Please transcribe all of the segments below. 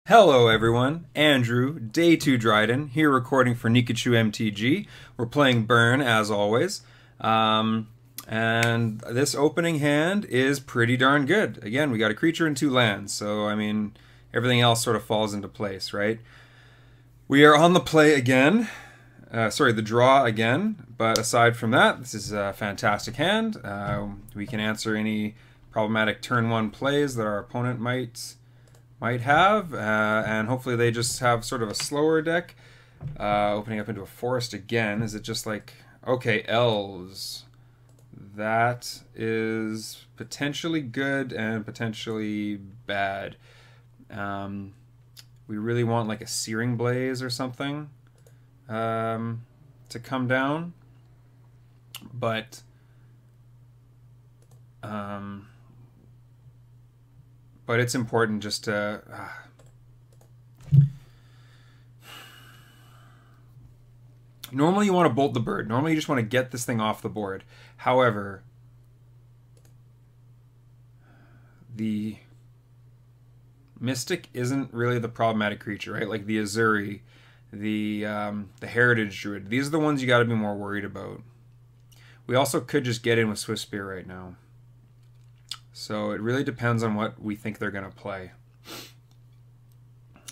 Hello everyone, Andrew, Day 2 Dryden, here recording for Nikachu MTG. We're playing Burn as always. And this opening hand is pretty darn good. Again, we got a creature and 2 lands, so I mean, everything else sort of falls into place, right? We are on the play again. The draw again, but aside from that, this is a fantastic hand. We can answer any problematic turn 1 plays that our opponent might have, and hopefully they just have sort of a slower deck. Opening up into a forest again. Is it just like, okay, Elves. That is potentially good and potentially bad. We really want like a Searing Blaze or something to come down, but it's important just to normally you want to bolt the bird. Normally you just want to get this thing off the board. However, the Mystic isn't really the problematic creature, right? Like the Azuri, the Heritage Druid. These are the ones you got to be more worried about. We also could just get in with Swift Spear right now. So it really depends on what we think they're going to play.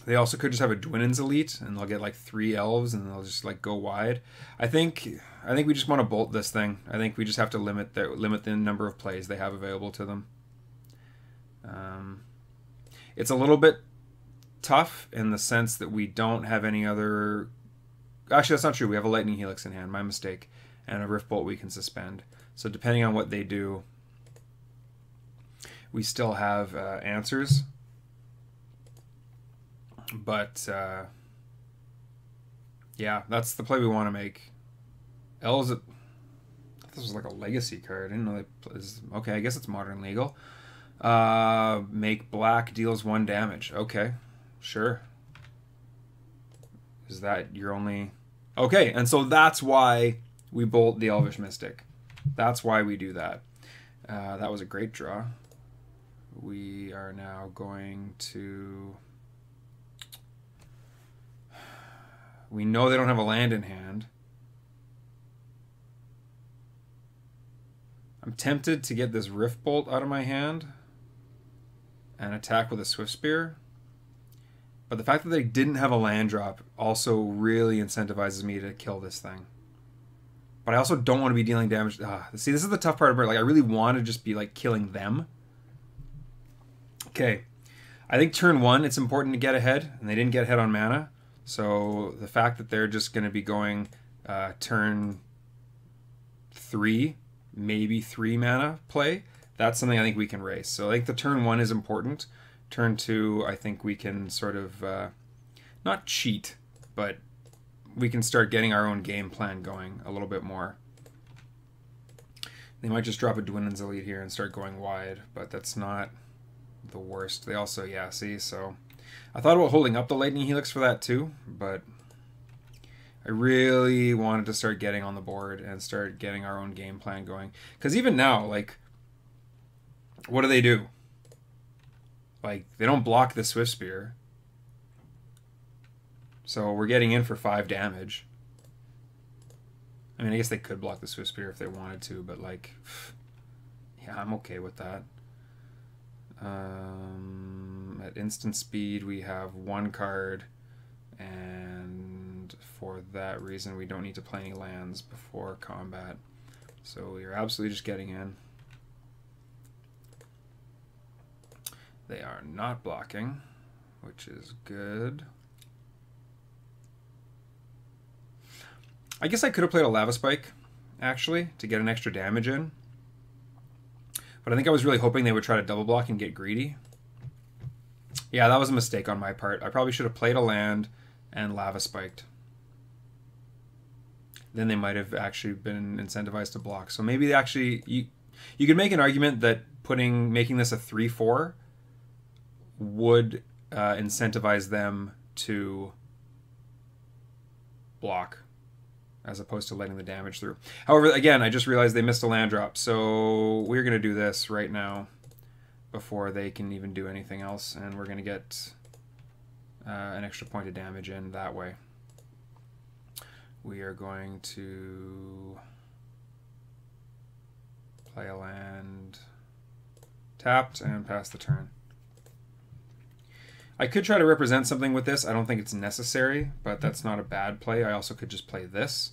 They also could just have a Dwinnen's Elite, and they'll get like 3 Elves, and they'll just like go wide. I think we just want to bolt this thing. I think we just have to limit the number of plays they have available to them. It's a little bit tough in the sense that we don't have any other... Actually, that's not true. We have a Lightning Helix in hand. My mistake. And a Rift Bolt we can suspend. So depending on what they do, we still have answers. But yeah, that's the play we want to make. Elves, this was like a legacy card. I didn't know that. Okay, I guess it's modern legal. Make black deals 1 damage. Okay, sure. Is that your only... Okay, and so that's why we bolt the Elvish Mystic. That's why we do that. That was a great draw. We are now going to... We know they don't have a land in hand. I'm tempted to get this Rift Bolt out of my hand and attack with a Swift Spear. But the fact that they didn't have a land drop also really incentivizes me to kill this thing. But I also don't want to be dealing damage. See, this is the tough part about it. Like, I really want to just be like killing them. Okay. I think turn 1, it's important to get ahead, and they didn't get ahead on mana. So the fact that they're just going to be going turn 3, maybe 3 mana play, that's something I think we can race. So I think the turn 1 is important. Turn 2, I think we can sort of, not cheat, but we can start getting our own game plan going a little bit more. They might just drop a Dwinnen's Elite here and start going wide, but that's not the worst. They also, yeah, see, so... I thought about holding up the Lightning Helix for that too, but I really wanted to start getting on the board and start getting our own game plan going. Because even now, like, what do? Like, they don't block the Swift Spear. So we're getting in for 5 damage. I mean, I guess they could block the Swift Spear if they wanted to, but like, yeah, I'm okay with that. At instant speed, we have 1 card, and for that reason, we don't need to play any lands before combat. So we are absolutely just getting in. They are not blocking, which is good. I guess I could have played a Lava Spike, actually, to get an extra damage in. But I think I was really hoping they would try to double block and get greedy. Yeah, that was a mistake on my part. I probably should have played a land and Lava Spiked. Then they might have actually been incentivized to block. So maybe actually... You could make an argument that making this a 3-4 would incentivize them to block, as opposed to letting the damage through. However, again, I just realized they missed a land drop, so we're going to do this right now before they can even do anything else, and we're going to get an extra point of damage in that way. We are going to play a land tapped and pass the turn. I could try to represent something with this. I don't think it's necessary, but that's not a bad play. I also could just play this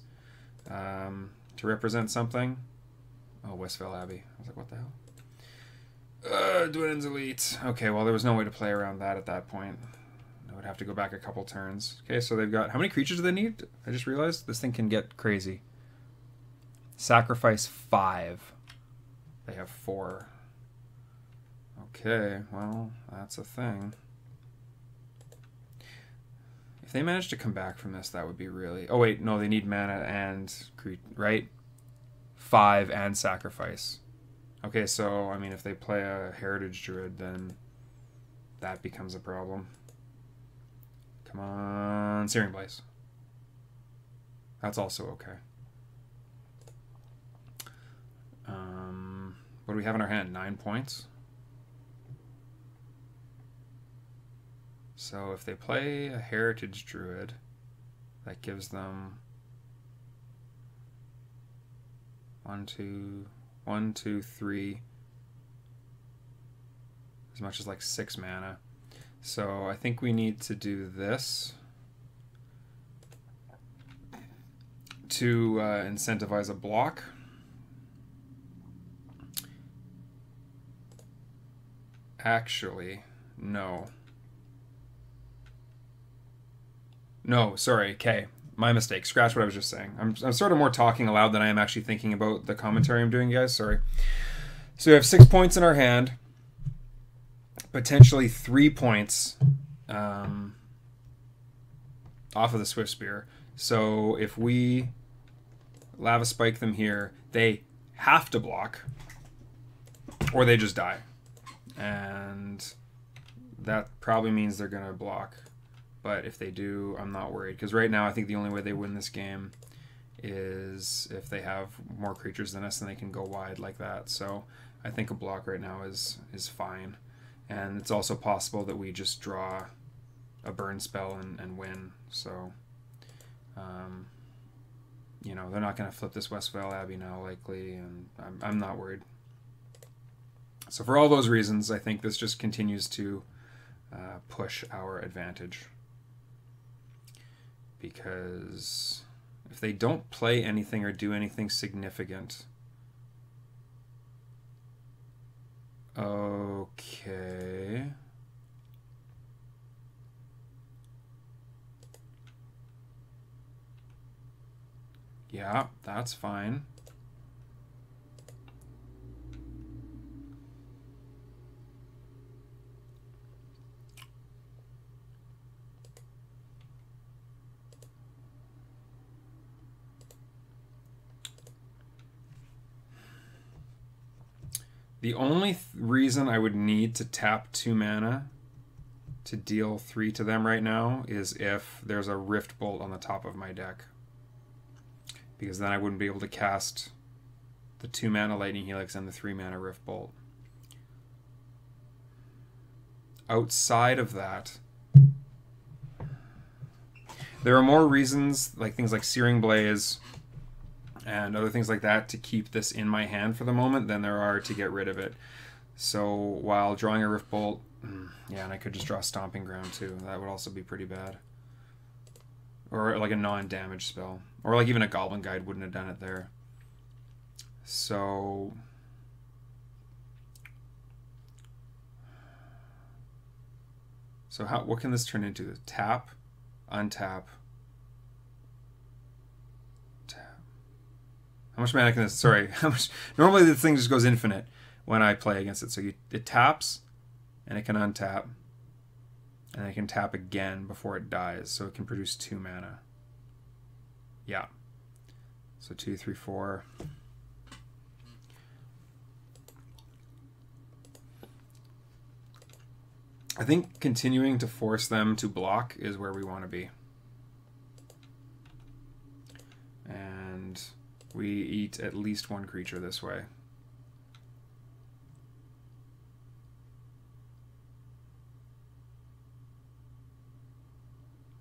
to represent something. Oh, Westvale Abbey. I was like, what the hell? Dwynn's Elite. Okay, well, there was no way to play around that at that point. I would have to go back a couple turns. Okay, so they've got... How many creatures do they need? I just realized this thing can get crazy. Sacrifice 5. They have 4. Okay, well, that's a thing. If they manage to come back from this, that would be really... Oh, wait, no, they need mana and... Right? 5 and sacrifice. Okay, so, I mean, if they play a Heritage Druid, then that becomes a problem. Come on, Searing Blaze. That's also okay. What do we have in our hand? 9 points. So if they play a Heritage Druid, that gives them 1, 2, 3, as much as like 6 mana. So I think we need to do this to incentivize a block. Actually, no. No, sorry, okay. My mistake. Scratch what I was just saying. I'm sort of more talking aloud than I am actually thinking about the commentary I'm doing, guys. Sorry. So we have 6 points in our hand. Potentially 3 points off of the Swift Spear. So if we Lava Spike them here, they have to block, or they just die. And that probably means they're going to block. But if they do, I'm not worried. Because right now, I think the only way they win this game is if they have more creatures than us and they can go wide like that. So I think a block right now is fine. And it's also possible that we just draw a burn spell and win. So, you know, they're not going to flip this Westvale Abbey now, likely. And I'm not worried. So for all those reasons, I think this just continues to push our advantage. Because if they don't play anything or do anything significant... Okay... Yeah, that's fine. The only reason I would need to tap 2 mana to deal 3 to them right now is if there's a Rift Bolt on the top of my deck. Because then I wouldn't be able to cast the 2 mana Lightning Helix and the 3 mana Rift Bolt. Outside of that, there are more reasons, like things like Searing Blaze and other things like that, to keep this in my hand for the moment than there are to get rid of it. So while drawing a Rift Bolt, yeah, and I could just draw Stomping Ground too. That would also be pretty bad. Or like a non-damage spell. Or like even a Goblin Guide wouldn't have done it there. So... So what can this turn into? Tap, untap, tap. How much mana can this... Sorry, how much... Normally this thing just goes infinite when I play against it. So it taps, and it can untap. And it can tap again before it dies, so it can produce 2 mana. Yeah. So 2, 3, 4. I think continuing to force them to block is where we want to be. And we eat at least 1 creature this way.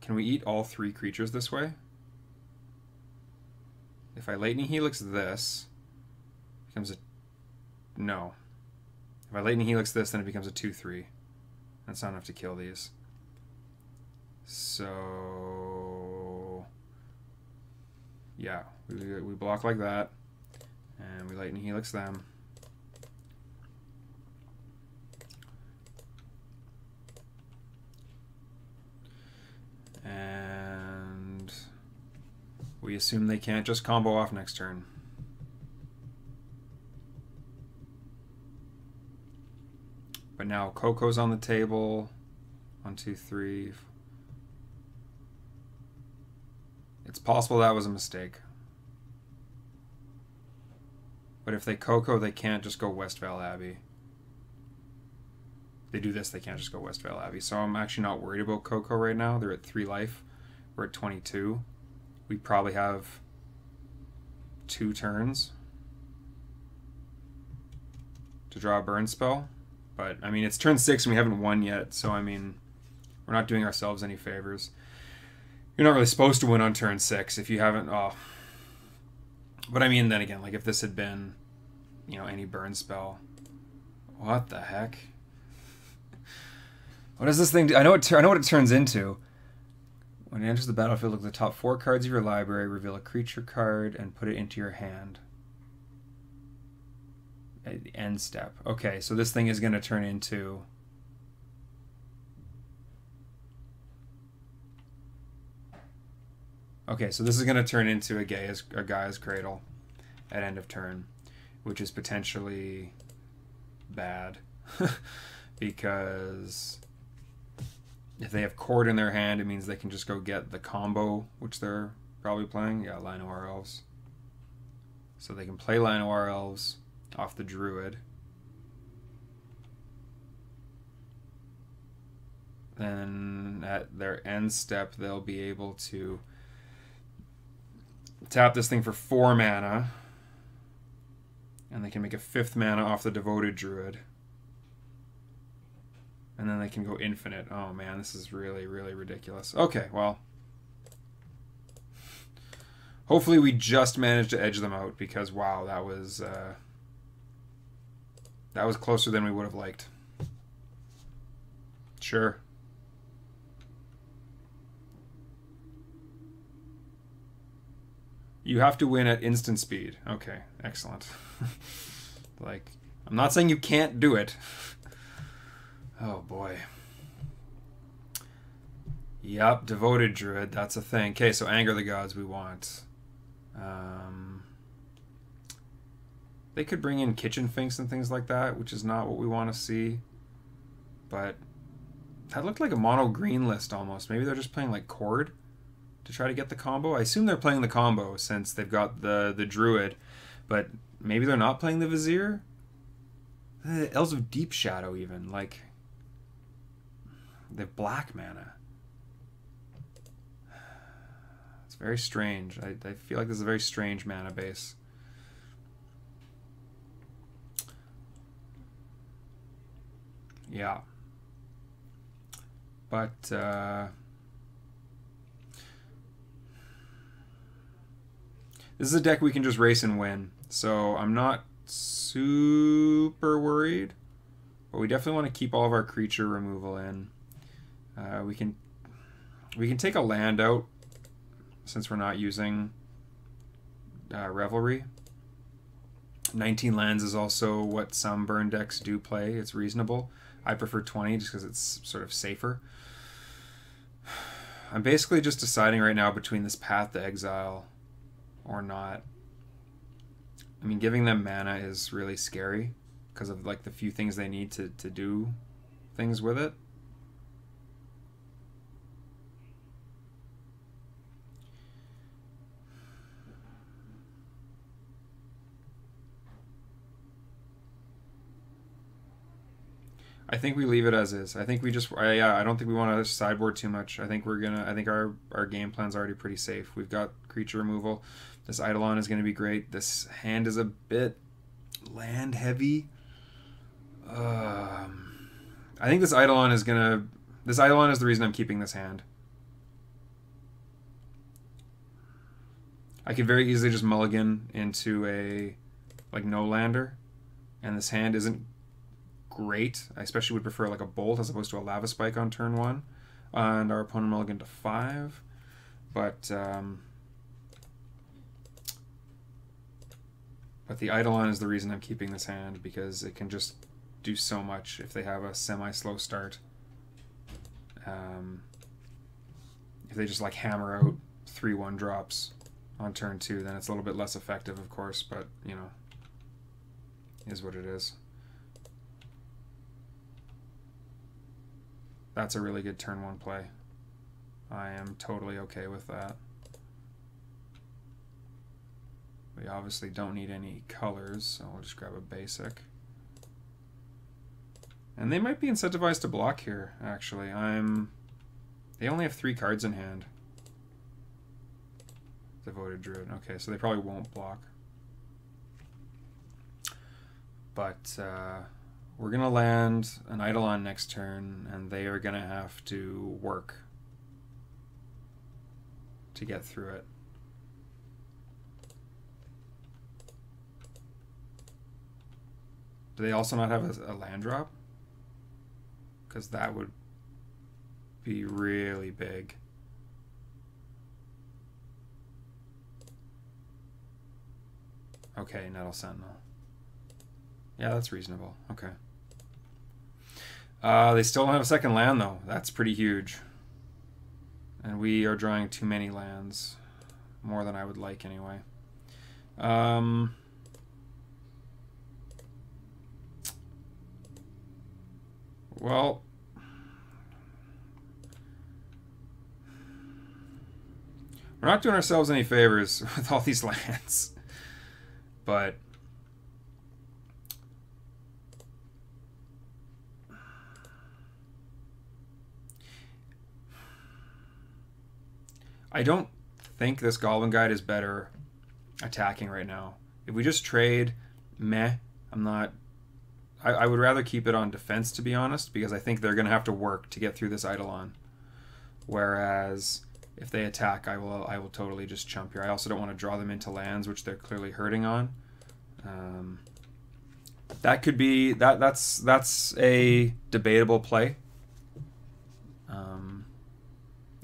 Can we eat all 3 creatures this way? If I Lightning Helix this, it becomes a... No. If I Lightning Helix this, then it becomes a 2/3. That's not enough to kill these. So... yeah, we block like that. And we Lightning Helix them. And we assume they can't just combo off next turn. But now Coco's on the table. 1, 2, 3. It's possible that was a mistake. But if they Coco, they can't just go Westvale Abbey. They do this, they can't just go Westvale Abbey. So I'm actually not worried about Coco right now. They're at 3 life. We're at 22. We probably have 2 turns to draw a burn spell. But, I mean, it's turn 6 and we haven't won yet. So, I mean, we're not doing ourselves any favors. You're not really supposed to win on turn 6 if you haven't... oh. But, I mean, then again, like, if this had been, you know, any burn spell... what the heck? What does this thing do? I know what it turns into. When it enters the battlefield, look at the top 4 cards of your library, reveal a creature card, and put it into your hand. At the end step. Okay, so this thing is going to turn into... okay, so this is going to turn into a Gaia's Cradle at end of turn, which is potentially bad. Because... if they have Cord in their hand, it means they can just go get the combo, which they're probably playing. Yeah, Llanowar Elves. So they can play Llanowar Elves off the Druid. Then at their end step, they'll be able to tap this thing for 4 mana. And they can make a 5th mana off the Devoted Druid. And then they can go infinite. Oh man, this is really, really ridiculous. Okay, well. Hopefully we just managed to edge them out because, wow, that was closer than we would have liked. Sure. You have to win at instant speed. Okay, excellent. Like, I'm not saying you can't do it. Oh boy. Yep, Devoted Druid, that's a thing. Okay, so Anger the Gods we want. They could bring in Kitchen Finks and things like that, which is not what we want to see. But that looked like a mono green list almost. Maybe they're just playing like Cord to try to get the combo. I assume they're playing the combo since they've got the Druid. But maybe they're not playing the Vizier? Elves of Deep Shadow even, like... they have black mana. It's very strange. I feel like this is a very strange mana base. Yeah. But, this is a deck we can just race and win. So I'm not super worried. But we definitely want to keep all of our creature removal in. We can take a land out since we're not using Revelry. 19 lands is also what some burn decks do play. It's reasonable. I prefer 20 just because it's sort of safer. I'm basically just deciding right now between this Path to Exile or not. I mean, giving them mana is really scary because of like the few things they need to do things with it. I think we leave it as is. I think we just, yeah, I don't think we want to sideboard too much. I think our game plan's already pretty safe. We've got creature removal. This Eidolon is going to be great. This hand is a bit land heavy. I think this Eidolon is the reason I'm keeping this hand. I could very easily just mulligan into a like no lander, and this hand isn't great. I especially would prefer like a bolt as opposed to a lava spike on turn 1, and our opponent mulligan to 5. But the Eidolon is the reason I'm keeping this hand, because it can just do so much if they have a semi-slow start. If they just like hammer out 3/1 drops on turn 2, then it's a little bit less effective, of course, but you know, is what it is. That's a really good turn 1 play. I am totally okay with that. We obviously don't need any colors, so we'll just grab a basic. And they might be incentivized to block here, actually. They only have 3 cards in hand. Devoted Druid. Okay, so they probably won't block. But we're going to land an Eidolon next turn, and they are going to have to work to get through it. Do they also not have a land drop? Because that would be really big. Okay, Nettle Sentinel. Yeah, that's reasonable. Okay. They still don't have a second land, though. That's pretty huge. And we are drawing too many lands. More than I would like, anyway. Well, we're not doing ourselves any favors with all these lands. But I don't think this Goblin Guide is better attacking right now. If we just trade, meh. I would rather keep it on defense, to be honest, because I think they're going to have to work to get through this Eidolon. Whereas if they attack, I will totally just chump here. I also don't want to draw them into lands, which they're clearly hurting on. That could be that's a debatable play.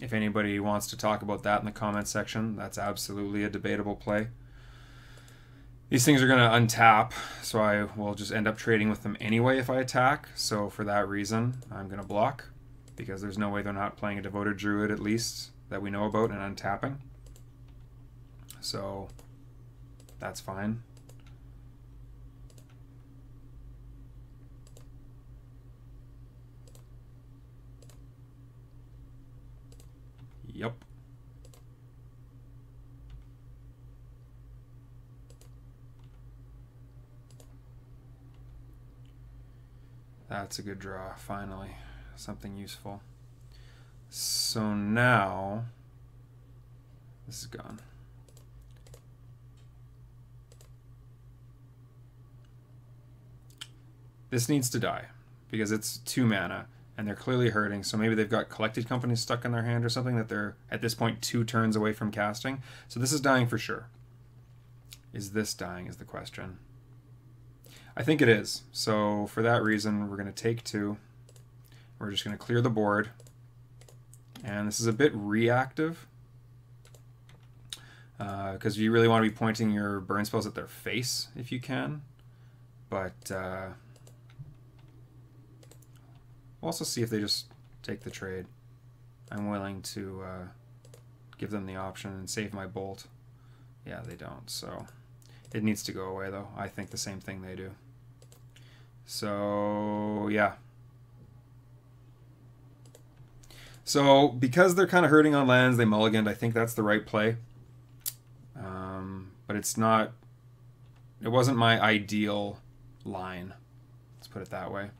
If anybody wants to talk about that in the comments section, that's absolutely a debatable play. These things are going to untap, so I will just end up trading with them anyway if I attack. So for that reason, I'm going to block, because there's no way they're not playing a Devoted Druid, at least, that we know about, and untapping. So that's fine. Yep. That's a good draw, finally. Something useful. So now, this is gone. This needs to die, because it's 2 mana, and they're clearly hurting, so maybe they've got Collected Company stuck in their hand or something that they're, at this point, 2 turns away from casting. So this is dying for sure. Is this dying is the question. I think it is. So for that reason, we're going to take 2. We're just going to clear the board. And this is a bit reactive, because you really want to be pointing your burn spells at their face if you can. But we'll also see if they just take the trade. I'm willing to give them the option and save my bolt. Yeah, they don't. So it needs to go away, though. I think the same thing they do. So yeah. So because they're kind of hurting on lands, they mulliganed. I think that's the right play. But it's not. It wasn't my ideal line. Let's put it that way.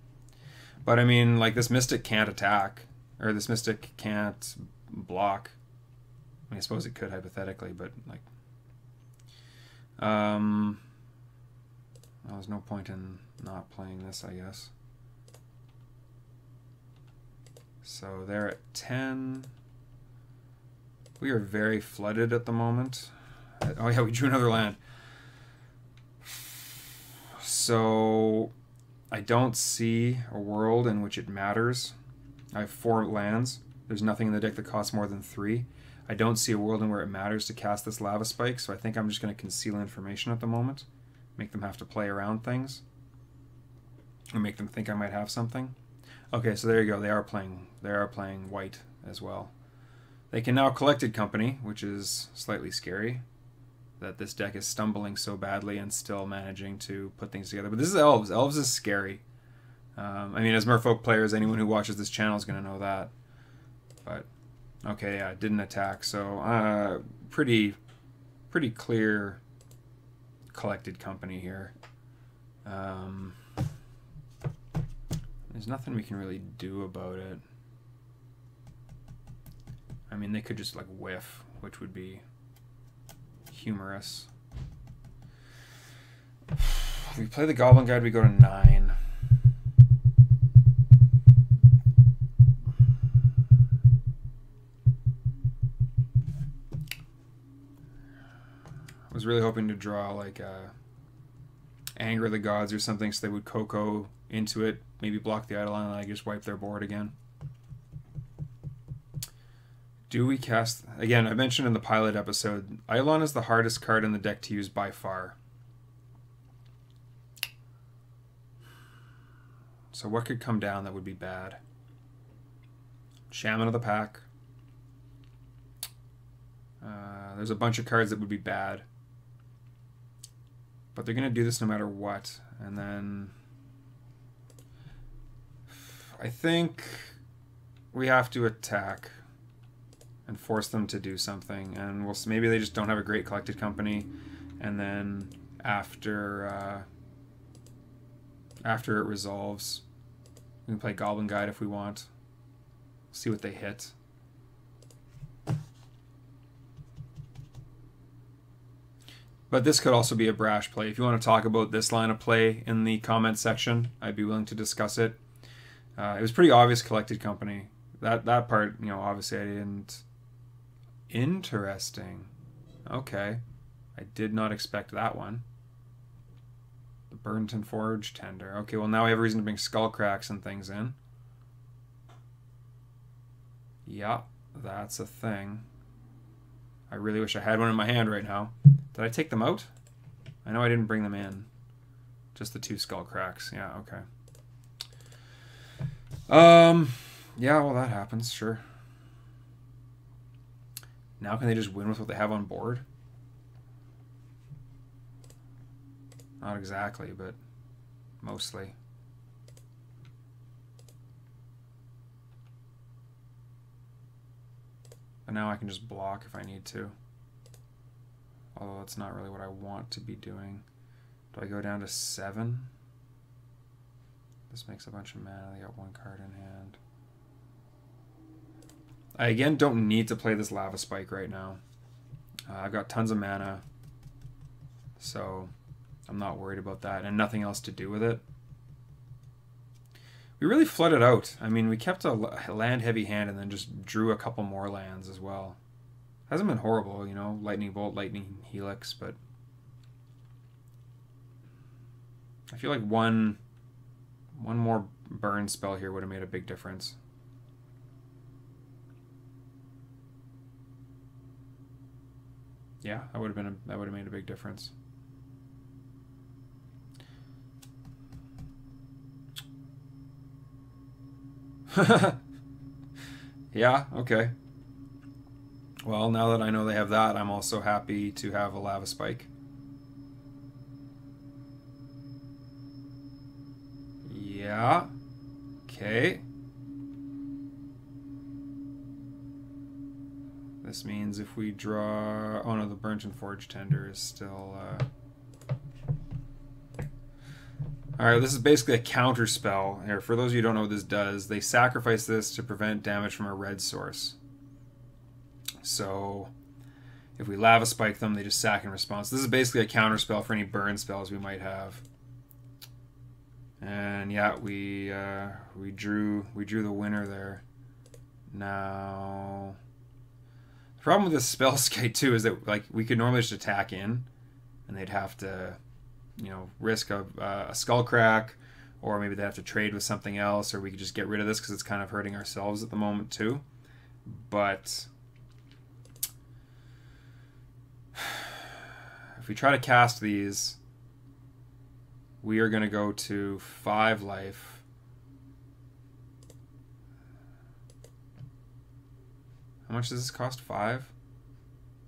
But I mean, like, this Mystic can't attack, or this Mystic can't block. I mean, I suppose it could hypothetically, but like, well, there's no point in not playing this, I guess. So they're at 10. We are very flooded at the moment. Oh yeah, we drew another land. So I don't see a world in which it matters. I have 4 lands. There's nothing in the deck that costs more than 3. I don't see a world in where it matters to cast this Lava Spike, so I think I'm just going to conceal information at the moment. Make them have to play around things. Or make them think I might have something. Okay, so there you go. They are playing white as well. They can now Collected Company, which is slightly scary. That this deck is stumbling so badly and still managing to put things together. But this is Elves. Elves is scary. I mean, as Merfolk players, anyone who watches this channel is going to know that. But, okay, yeah, it didn't attack. So, pretty clear Collected Company here. There's nothing we can really do about it. I mean, they could just, like, whiff, which would be humorous. If we play the Goblin Guide, we go to 9. I was really hoping to draw like Anger of the Gods or something, so they would Coco into it, maybe block the Eidolon, and I just wipe their board again. Do we cast... Again, I mentioned in the pilot episode, Eidolon is the hardest card in the deck to use by far. So what could come down that would be bad? Shaman of the Pack. There's a bunch of cards that would be bad. But they're going to do this no matter what. And then... I think we have to attack and force them to do something. And we'll maybe they just don't have a great Collected Company. And then after it resolves, we can play Goblin Guide if we want. See what they hit. But this could also be a brash play. If you want to talk about this line of play in the comment section, I'd be willing to discuss it. It was pretty obvious Collected Company. That part, you know, obviously I didn't... Interesting. Okay. I did not expect that one. The Burnt Forge Tender. Okay, well now we have a reason to bring Skull Cracks and things in. Yeah, that's a thing. I really wish I had one in my hand right now. Did I take them out? I know I didn't bring them in. Just the 2 Skull Cracks. Yeah, okay. Yeah, well that happens, sure. Now can they just win with what they have on board? Not exactly, but mostly. But now I can just block if I need to. Although that's not really what I want to be doing. Do I go down to 7? This makes a bunch of mana. They got 1 card in hand. I again don't need to play this Lava Spike right now. I've got tons of mana. So I'm not worried about that. And nothing else to do with it. We really flooded out. I mean, we kept a land-heavy hand and then just drew a couple more lands as well. Hasn't been horrible, you know, Lightning Bolt, Lightning Helix, but I feel like one more burn spell here would have made a big difference. Yeah, that would have made a big difference. Yeah, okay. Well, now that I know they have that, I'm also happy to have a Lava Spike. Yeah. Okay. This means if we draw... Oh no, the Burnt and Forge Tender is still... Alright, this is basically a counter spell. Here, for those of you who don't know what this does, they sacrifice this to prevent damage from a red source. So, if we Lava Spike them, they just sack in response. This is basically a counter spell for any burn spells we might have. And yeah, we drew the winner there. Now, the problem with this spell skate too is that like we could normally just attack in, and they'd have to, you know, risk a skull crack, or maybe they'd have to trade with something else, or we could just get rid of this because it's kind of hurting ourselves at the moment too. But if we try to cast these, we are going to go to 5 life. How much does this cost? 5?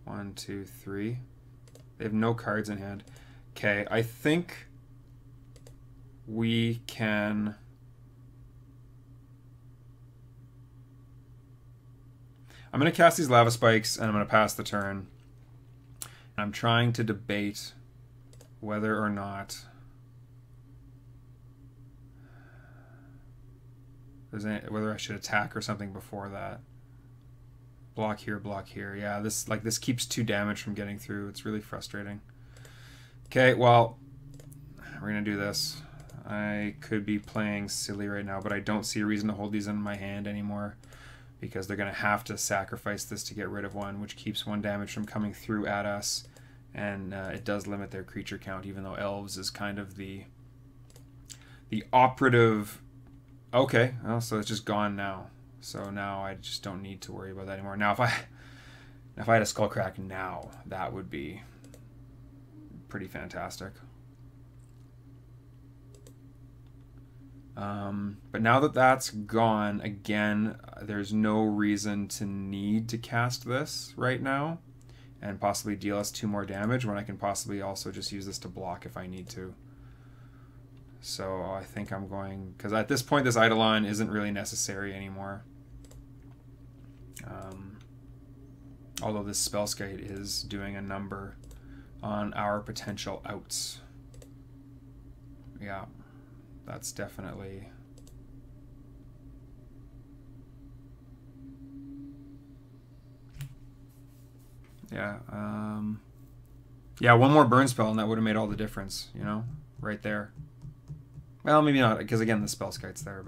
1, 2, 3. They have no cards in hand. Okay, I think we can... I'm going to cast these lava spikes and I'm going to pass the turn. I'm trying to debate whether or not whether I should attack or something before that. Block here, block here. Yeah, this keeps 2 damage from getting through. It's really frustrating. Okay, well, we're gonna do this. I could be playing silly right now, but I don't see a reason to hold these in my hand anymore because they're gonna have to sacrifice this to get rid of 1, which keeps 1 damage from coming through at us, and it does limit their creature count, even though Elves is kind of the operative. Okay, well, so it's just gone now. So now I just don't need to worry about that anymore. Now, if I had a Skullcrack now, that would be pretty fantastic. But now that that's gone, again, there's no reason to need to cast this right now and possibly deal us 2 more damage when I can possibly also just use this to block if I need to. So I think I'm going... because at this point this Eidolon isn't really necessary anymore. Although this Spellskite is doing a number on our potential outs. Yeah, that's definitely... yeah, yeah, 1 more burn spell and that would have made all the difference, you know, right there. Well, maybe not, because again, the Spellskite's there,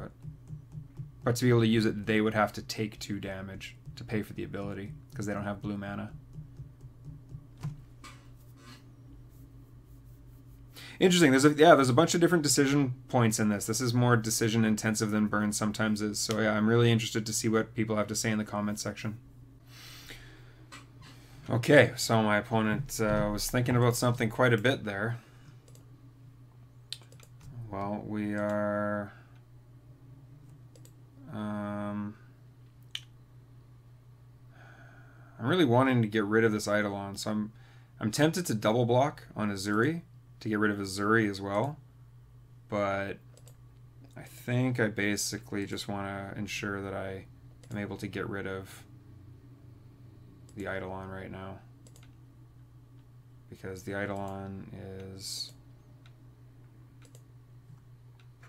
but to be able to use it, they would have to take 2 damage to pay for the ability, because they don't have blue mana. Interesting. There's a bunch of different decision points in this. This is more decision intensive than burn sometimes is. So yeah, I'm really interested to see what people have to say in the comment section. Okay, so my opponent was thinking about something quite a bit there. Well, we are... I'm really wanting to get rid of this Eidolon, so I'm tempted to double block on Azuri to get rid of Azuri as well, but I think I basically just want to ensure that I am able to get rid of the Eidolon right now, because the Eidolon is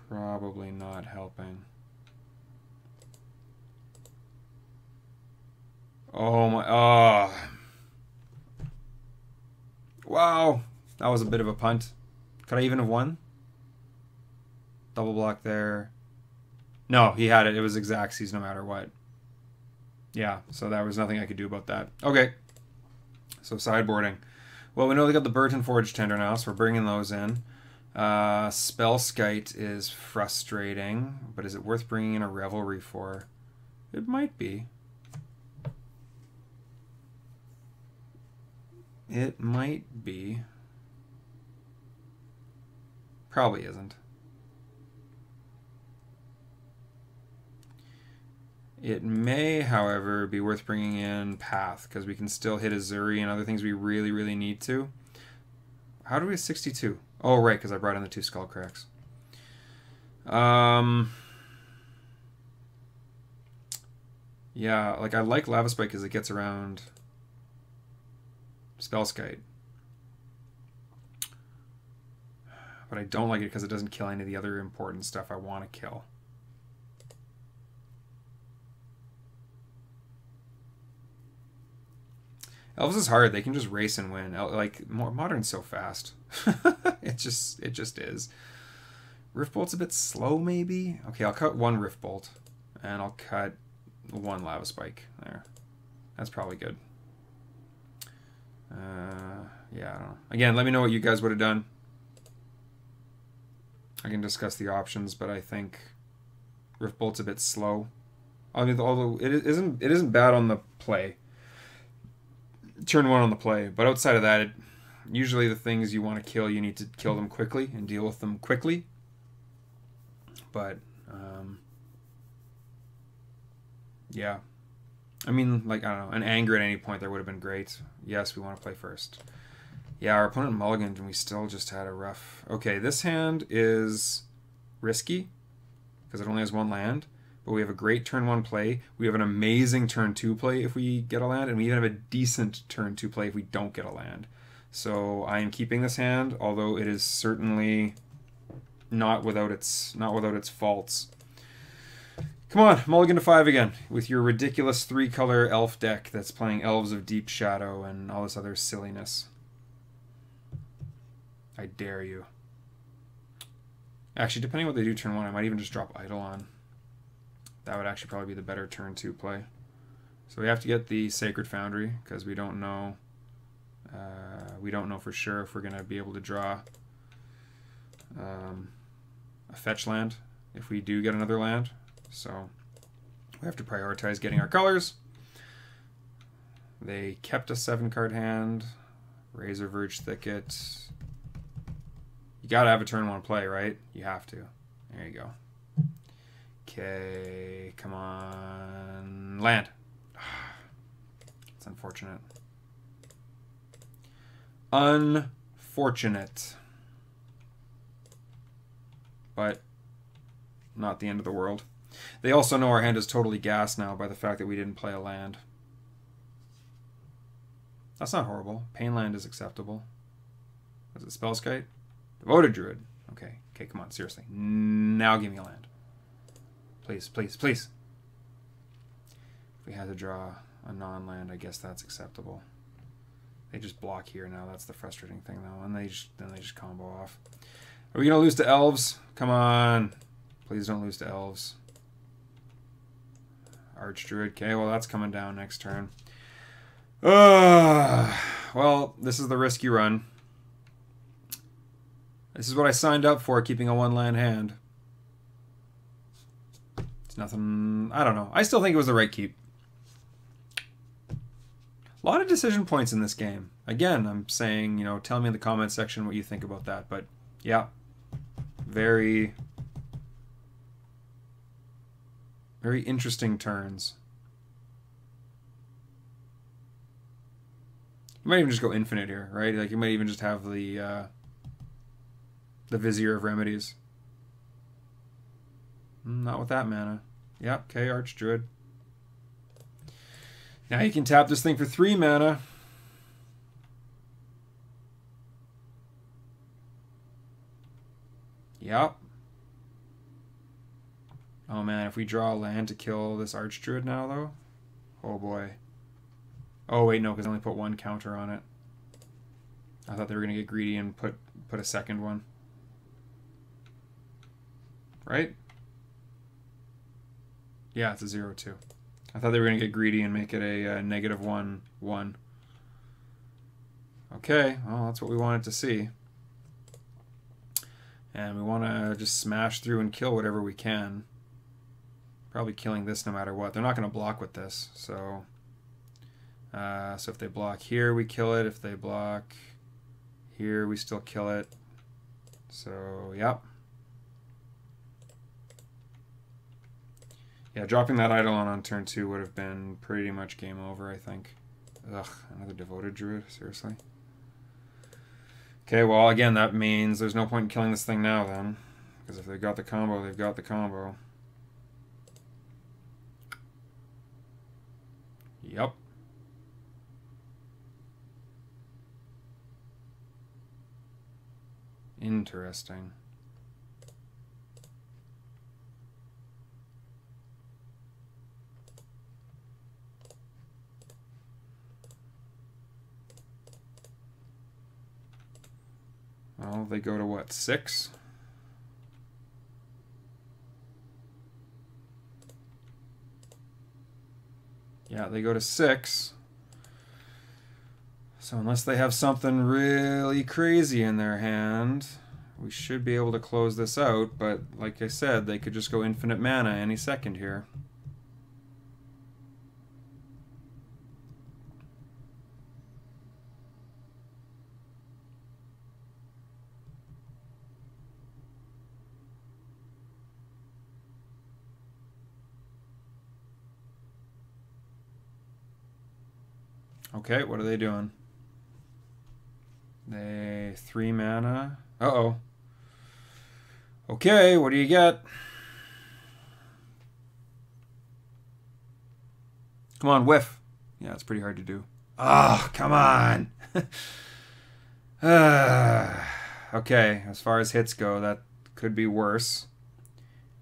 probably not helping. Oh my, oh. Wow, that was a bit of a punt. Could I even have won? Double block there. No, he had it. It was Xaxes no matter what. Yeah, so there was nothing I could do about that. Okay, so sideboarding. Well, we know they got the Burton Forge Tender now, so we're bringing those in. Spellskite is frustrating, but is it worth bringing in a Revelry for? It might be. It might be. Probably isn't. It may, however, be worth bringing in Path, because we can still hit Azuri and other things we really, really need to. How do we have 62? Oh, right, because I brought in the 2 Skullcracks. Yeah, like I like Lava Spike because it gets around Spellskite. But I don't like it because it doesn't kill any of the other important stuff I want to kill. Elves is hard. They can just race and win. Like, Modern's so fast. it just is. Rift Bolt's a bit slow, maybe? Okay, I'll cut 1 Rift Bolt. And I'll cut 1 Lava Spike there. That's probably good. Yeah, I don't know. Again, let me know what you guys would have done. I can discuss the options, but I think Rift Bolt's a bit slow. I mean, although it isn't bad on the play. Turn 1 on the play, but outside of that, usually the things you want to kill, you need to kill them quickly and deal with them quickly. But yeah, I mean, like, I don't know, an anger at any point there would have been great. Yes, we want to play first. Yeah, our opponent mulliganed and we still just had a rough... Okay, this hand is risky because it only has 1 land, but we have a great turn 1 play. We have an amazing turn 2 play if we get a land, and we even have a decent turn 2 play if we don't get a land. So I am keeping this hand, although it is certainly not without its faults. Come on, mulligan to 5 again with your ridiculous 3-color elf deck that's playing Elves of Deep Shadow and all this other silliness. I dare you. Actually, depending on what they do turn 1, I might even just drop Idol on. That would actually probably be the better turn 2 play. So we have to get the Sacred Foundry because we don't know. We don't know for sure if we're going to be able to draw a fetch land if we do get another land. So we have to prioritize getting our colors. They kept a 7-card hand. Razor Verge Thicket. You gotta have a turn 1 play, right? You have to. There you go. Okay, come on. Land. It's unfortunate. Unfortunate. But not the end of the world. They also know our hand is totally gassed now by the fact that we didn't play a land. That's not horrible. Painland is acceptable. Was it Spellskite? Devoted Druid. Okay, come on, seriously. Now give me a land. Please, please, please. If we had to draw a non-land, I guess that's acceptable. They just block here now. That's the frustrating thing, though. And then they just combo off. Are we gonna lose to Elves? Come on. Please don't lose to Elves. Archdruid. Okay, well that's coming down next turn. Well, this is the risky run. This is what I signed up for, keeping a 1-land hand. It's nothing... I don't know. I still think it was the right keep. A lot of decision points in this game. Again, I'm saying, you know, tell me in the comments section what you think about that. But, yeah. Very... very interesting turns. You might even just go infinite here, right? Like, you might even just have the Vizier of Remedies. Not with that mana. Yep, okay, Archdruid. Now you can tap this thing for 3 mana. Yep. Oh man, if we draw a land to kill this Archdruid now, though? Oh boy. Oh wait, no, because I only put 1 counter on it. I thought they were going to get greedy and put a second one. Right? Yeah, it's a 0-2. I thought they were going to get greedy and make it a -1/1. Okay, well, that's what we wanted to see. And we want to just smash through and kill whatever we can. Probably killing this no matter what. They're not going to block with this, so... so if they block here, we kill it. If they block here, we still kill it. So, yep. Yeah, dropping that Idol on turn 2 would have been pretty much game over, I think. Ugh, another Devoted Druid? Seriously? Okay, well, again, that means there's no point in killing this thing now, then. Because if they've got the combo, they've got the combo. Yep. Interesting. Well, they go to what, 6? Yeah, they go to 6. So unless they have something really crazy in their hand, we should be able to close this out. But like I said, they could just go infinite mana any second here. Okay, what are they doing? They 3 mana. Uh-oh. Okay, what do you get? Come on, whiff. Yeah, it's pretty hard to do. Oh, come on. Okay, as far as hits go, that could be worse.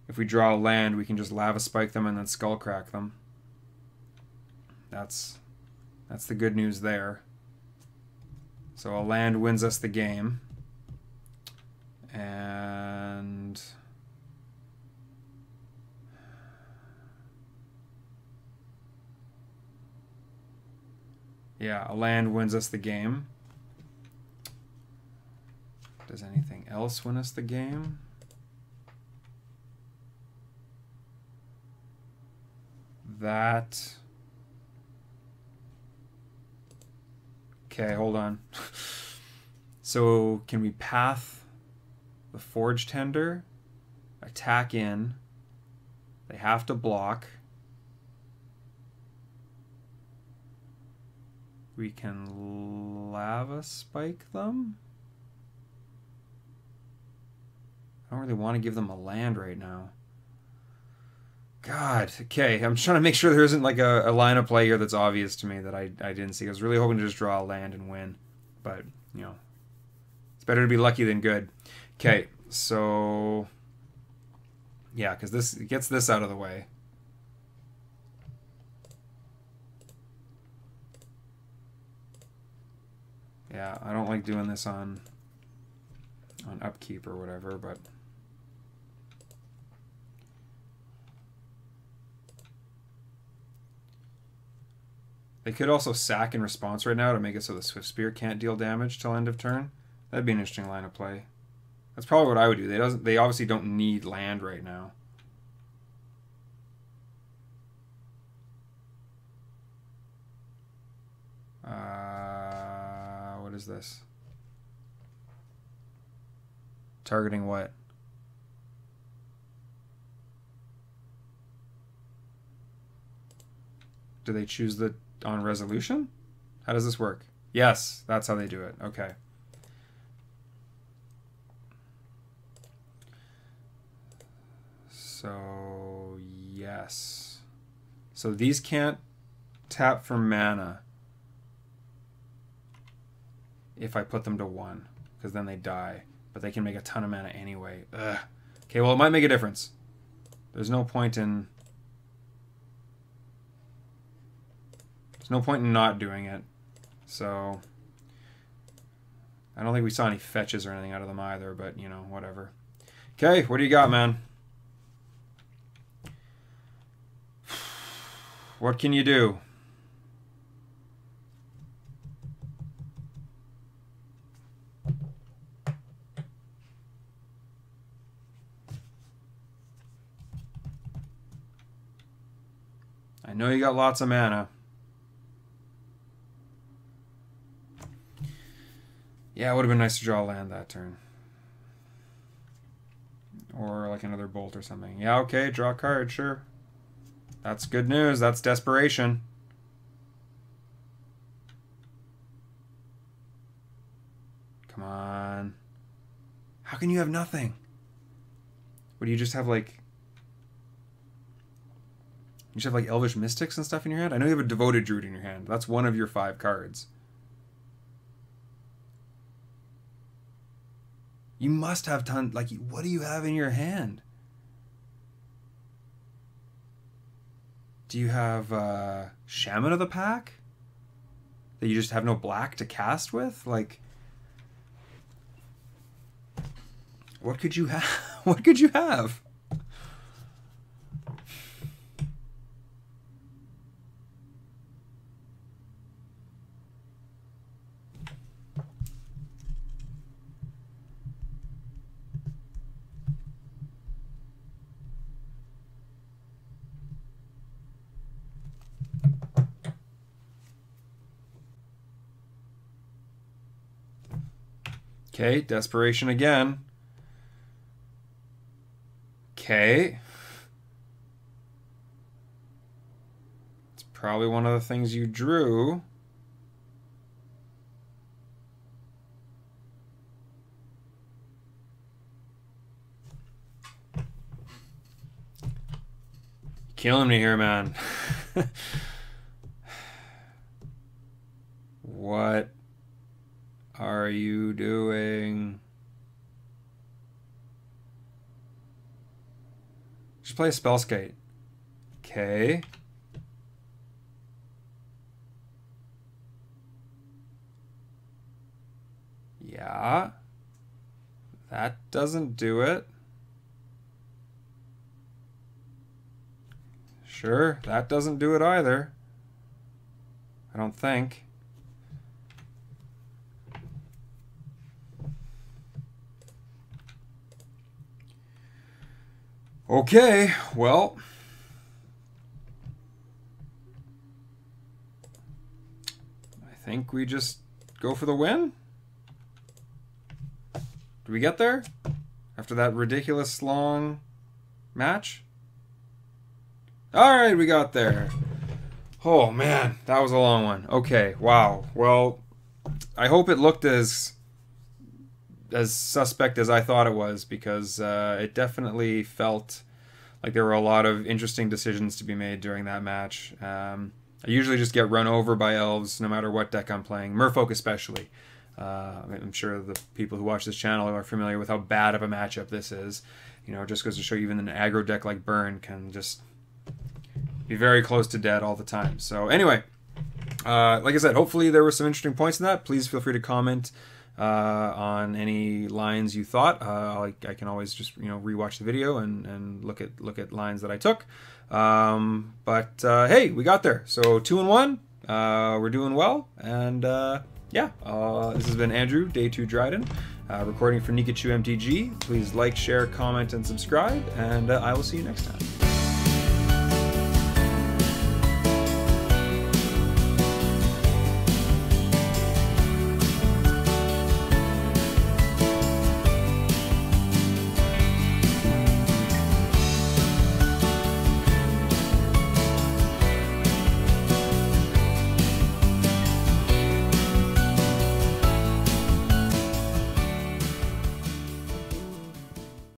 If we draw a land, we can just lava spike them and then skull crack them. That's the good news there. So a land wins us the game. And yeah, a land wins us the game. Does anything else win us the game? That... Okay, hold on. So can we path the Forge Tender, attack in, they have to block. We can lava spike them. I don't really want to give them a land right now. God, okay, I'm trying to make sure there isn't like a line of play here that's obvious to me that I didn't see. I was really hoping to just draw a land and win, but, you know, it's better to be lucky than good. Okay, so, yeah, because this gets this out of the way. Yeah, I don't like doing this on upkeep or whatever, but... They could also sack in response right now to make it so the Swift Spear can't deal damage till end of turn. That'd be an interesting line of play. That's probably what I would do. They obviously don't need land right now. What is this? Targeting what? Do they choose the on resolution? How does this work? Yes, that's how they do it. Okay. So, yes. So these can't tap for mana if I put them to 1, because then they die. But they can make a ton of mana anyway. Ugh. Okay, well, it might make a difference. There's no point in... There's no point in not doing it. So... I don't think we saw any fetches or anything out of them either, but, you know, whatever. Okay, what do you got, man? What can you do? I know you got lots of mana. Yeah, it would have been nice to draw land that turn. Or like another bolt or something. Yeah, okay, draw a card, sure. That's good news. That's desperation. Come on. How can you have nothing? What, do you just have like... You just have like Elvish Mystics and stuff in your hand? I know you have a Devoted Druid in your hand. That's one of your 5 cards. You must have tons... Like, what do you have in your hand? Do you have Shaman of the Pack? That you just have no black to cast with? Like... What could you have? What could you have? Okay, desperation again. Okay. It's probably one of the things you drew. Killing me here, man. What are you doing? Just play a spell skate. Okay. Yeah. That doesn't do it. Sure, that doesn't do it either. I don't think. Okay, well. I think we just go for the win. Do we get there? After that ridiculous long match? Alright, we got there. Oh man, that was a long one. Okay, wow. Well, I hope it looked as suspect as I thought it was, because it definitely felt like there were a lot of interesting decisions to be made during that match. I usually just get run over by elves no matter what deck I'm playing, Merfolk especially. I'm sure the people who watch this channel are familiar with how bad of a matchup this is. You know, just goes to show you even an aggro deck like Burn can just be very close to dead all the time. So anyway, like I said, hopefully there were some interesting points in that. Please feel free to comment on any lines you thought. I can always just rewatch the video and look at lines that I took. But hey, we got there. So 2-1. We're doing well, and yeah. This has been Andrew, Day 2 Dryden, recording for Nikachu MTG. Please like, share, comment, and subscribe, and I will see you next time.